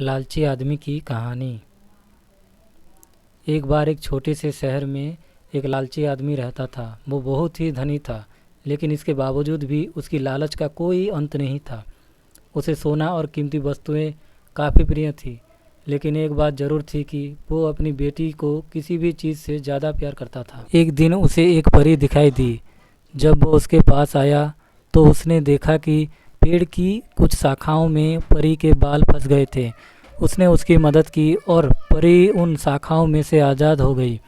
लालची आदमी की कहानी। एक बार एक छोटे से शहर में एक लालची आदमी रहता था। वो बहुत ही धनी था, लेकिन इसके बावजूद भी उसकी लालच का कोई अंत नहीं था। उसे सोना और कीमती वस्तुएं काफ़ी प्रिय थी, लेकिन एक बात ज़रूर थी कि वो अपनी बेटी को किसी भी चीज़ से ज़्यादा प्यार करता था। एक दिन उसे एक परी दिखाई दी। जब वो उसके पास आया तो उसने देखा कि पेड़ की कुछ शाखाओं में परी के बाल फंस गए थे। उसने उसकी मदद की और परी उन शाखाओं में से आज़ाद हो गई।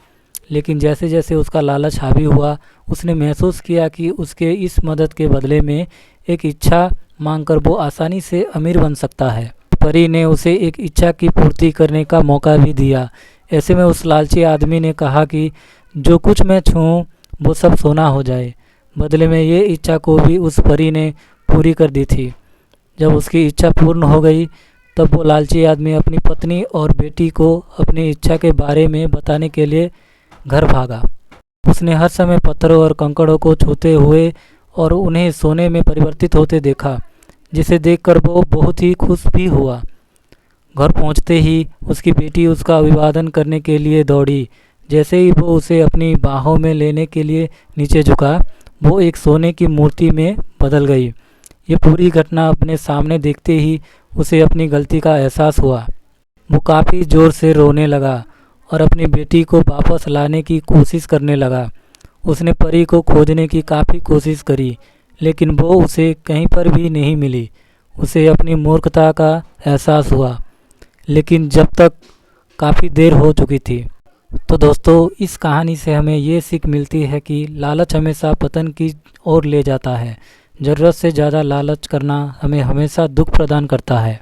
लेकिन जैसे जैसे उसका लालच हावी हुआ, उसने महसूस किया कि उसके इस मदद के बदले में एक इच्छा मांगकर वो आसानी से अमीर बन सकता है। परी ने उसे एक इच्छा की पूर्ति करने का मौका भी दिया। ऐसे में उस लालची आदमी ने कहा कि जो कुछ मैं छूऊं वो सब सोना हो जाए। बदले में ये इच्छा को भी उस परी ने पूरी कर दी थी। जब उसकी इच्छा पूर्ण हो गई, तब वो लालची आदमी अपनी पत्नी और बेटी को अपनी इच्छा के बारे में बताने के लिए घर भागा। उसने हर समय पत्थरों और कंकड़ों को छूते हुए और उन्हें सोने में परिवर्तित होते देखा, जिसे देखकर वो बहुत ही खुश भी हुआ। घर पहुंचते ही उसकी बेटी उसका अभिवादन करने के लिए दौड़ी। जैसे ही वो उसे अपनी बाहों में लेने के लिए नीचे झुका, वो एक सोने की मूर्ति में बदल गई। ये पूरी घटना अपने सामने देखते ही उसे अपनी गलती का एहसास हुआ। वो काफ़ी ज़ोर से रोने लगा और अपनी बेटी को वापस लाने की कोशिश करने लगा। उसने परी को खोजने की काफ़ी कोशिश करी, लेकिन वो उसे कहीं पर भी नहीं मिली। उसे अपनी मूर्खता का एहसास हुआ, लेकिन जब तक काफ़ी देर हो चुकी थी। तो दोस्तों, इस कहानी से हमें ये सीख मिलती है कि लालच हमेशा पतन की ओर ले जाता है। ज़रूरत से ज़्यादा लालच करना हमें हमेशा दुख प्रदान करता है।